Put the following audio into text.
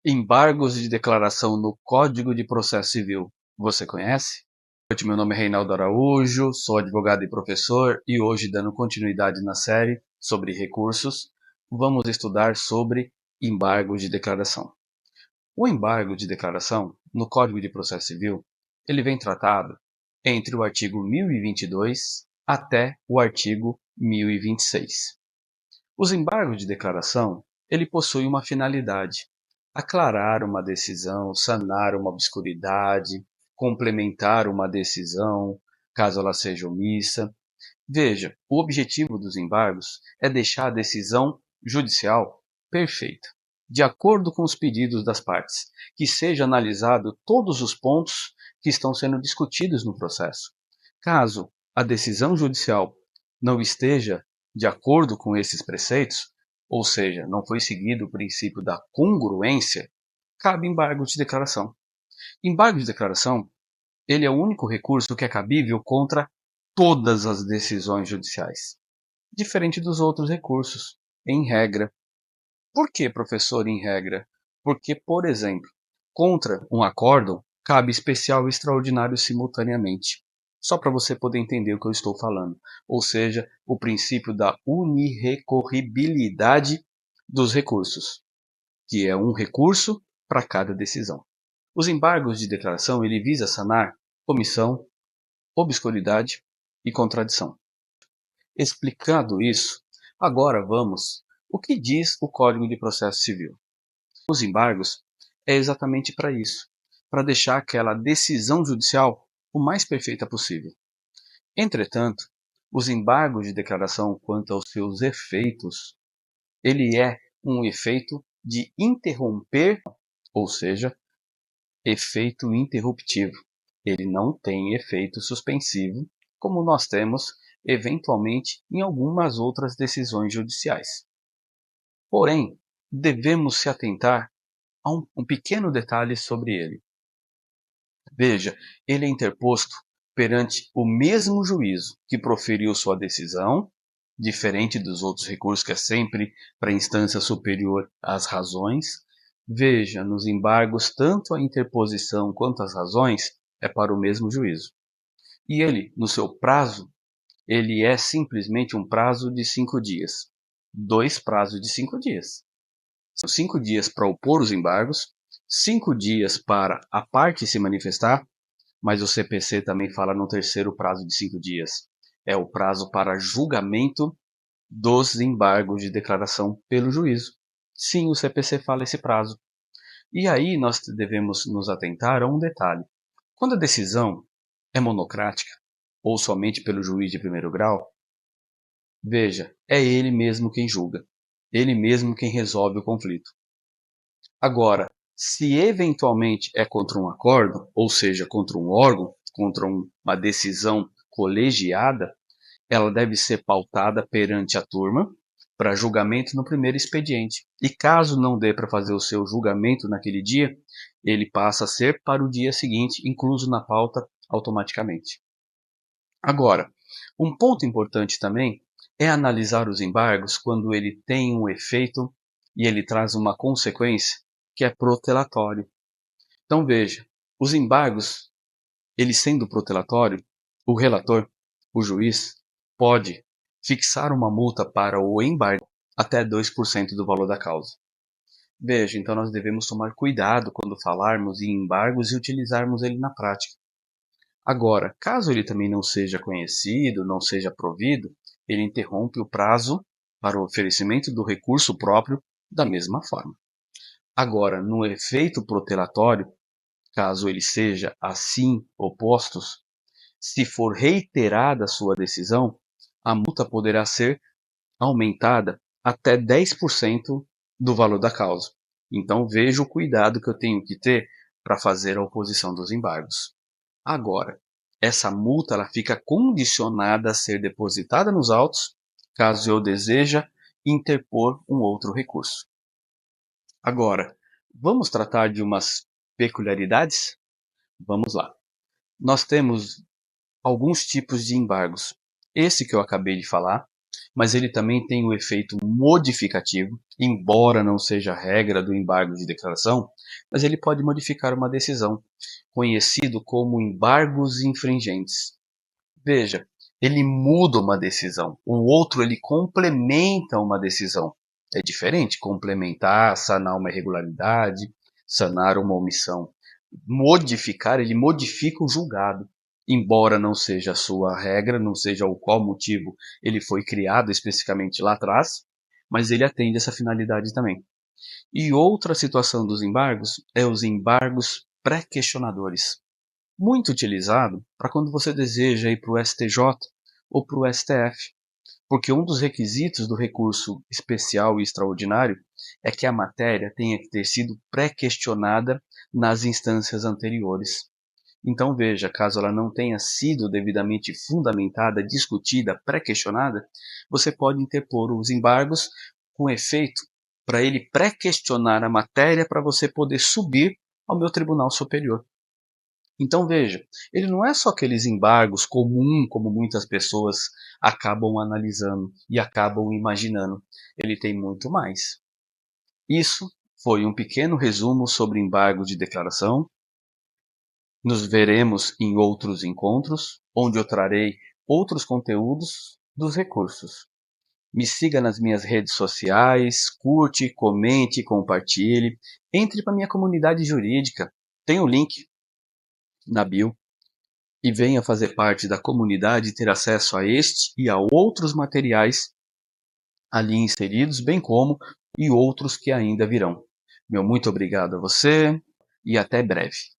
Embargos de declaração no Código de Processo Civil. Você conhece? Meu nome é Reinaldo Araújo, sou advogado e professor e hoje, dando continuidade na série sobre recursos, vamos estudar sobre embargos de declaração. O embargo de declaração no Código de Processo Civil, ele vem tratado entre o artigo 1022 até o artigo 1026. Os embargos de declaração, ele possui uma finalidade: aclarar uma decisão, sanar uma obscuridade, complementar uma decisão, caso ela seja omissa. Veja, o objetivo dos embargos é deixar a decisão judicial perfeita, de acordo com os pedidos das partes, que seja analisado todos os pontos que estão sendo discutidos no processo. Caso a decisão judicial não esteja de acordo com esses preceitos, ou seja, não foi seguido o princípio da congruência, cabe embargo de declaração. Embargo de declaração, ele é o único recurso que é cabível contra todas as decisões judiciais, diferente dos outros recursos, em regra. Por que, professor, em regra? Porque, por exemplo, contra um acórdão, cabe especial e extraordinário simultaneamente. Só para você poder entender o que eu estou falando. Ou seja, o princípio da unirrecorribilidade dos recursos, que é um recurso para cada decisão. Os embargos de declaração, ele visa sanar omissão, obscuridade e contradição. Explicado isso, agora vamos o que diz o Código de Processo Civil. Os embargos é exatamente para isso, para deixar aquela decisão judicial o mais perfeita possível. Entretanto, os embargos de declaração quanto aos seus efeitos, ele é um efeito de interromper, ou seja, efeito interruptivo. Ele não tem efeito suspensivo, como nós temos eventualmente em algumas outras decisões judiciais. Porém, devemos se atentar a um pequeno detalhe sobre ele. Veja, ele é interposto perante o mesmo juízo que proferiu sua decisão, diferente dos outros recursos que é sempre para a instância superior às razões. Veja, nos embargos, tanto a interposição quanto as razões é para o mesmo juízo. E ele, no seu prazo, ele é simplesmente um prazo de 5 dias. 2 prazos de 5 dias. São 5 dias para opor os embargos, 5 dias para a parte se manifestar, mas o CPC também fala no terceiro prazo de 5 dias. É o prazo para julgamento dos embargos de declaração pelo juízo. Sim, o CPC fala esse prazo. E aí nós devemos nos atentar a um detalhe. Quando a decisão é monocrática, ou somente pelo juiz de primeiro grau, veja, é ele mesmo quem julga. Ele mesmo quem resolve o conflito. Agora, se eventualmente é contra um acordo, ou seja, contra um órgão, contra uma decisão colegiada, ela deve ser pautada perante a turma para julgamento no primeiro expediente. E caso não dê para fazer o seu julgamento naquele dia, ele passa a ser para o dia seguinte, incluso na pauta automaticamente. Agora, um ponto importante também é analisar os embargos quando ele tem um efeito e ele traz uma consequência que é protelatório. Então veja, os embargos, ele sendo protelatório, o relator, o juiz, pode fixar uma multa para o embargo até 2% do valor da causa. Veja, então nós devemos tomar cuidado quando falarmos em embargos e utilizarmos ele na prática. Agora, caso ele também não seja conhecido, não seja provido, ele interrompe o prazo para o oferecimento do recurso próprio da mesma forma. Agora, no efeito protelatório, caso ele seja assim opostos, se for reiterada a sua decisão, a multa poderá ser aumentada até 10% do valor da causa. Então veja o cuidado que eu tenho que ter para fazer a oposição dos embargos. Agora, essa multa ela fica condicionada a ser depositada nos autos, caso eu deseja interpor um outro recurso. Agora, vamos tratar de umas peculiaridades? Vamos lá. Nós temos alguns tipos de embargos. Esse que eu acabei de falar, mas ele também tem o efeito modificativo, embora não seja a regra do embargo de declaração, mas ele pode modificar uma decisão, conhecido como embargos infringentes. Veja, ele muda uma decisão, o outro ele complementa uma decisão. É diferente complementar, sanar uma irregularidade, sanar uma omissão. Modificar, ele modifica o julgado. Embora não seja a sua regra, não seja o qual motivo ele foi criado especificamente lá atrás, mas ele atende essa finalidade também. E outra situação dos embargos é os embargos pré-questionadores, muito utilizado para quando você deseja ir para o STJ ou para o STF, porque um dos requisitos do recurso especial e extraordinário é que a matéria tenha que ter sido pré-questionada nas instâncias anteriores. Então veja, caso ela não tenha sido devidamente fundamentada, discutida, pré-questionada, você pode interpor os embargos com efeito para ele pré-questionar a matéria para você poder subir ao meu Tribunal Superior. Então veja, ele não é só aqueles embargos comuns como muitas pessoas acabam analisando e acabam imaginando. Ele tem muito mais. Isso foi um pequeno resumo sobre embargo de declaração. Nos veremos em outros encontros, onde eu trarei outros conteúdos dos recursos. Me siga nas minhas redes sociais, curte, comente, compartilhe. Entre para minha comunidade jurídica. Tem o link na bio. E venha fazer parte da comunidade e ter acesso a este e a outros materiais ali inseridos, bem como e outros que ainda virão. Meu muito obrigado a você e até breve.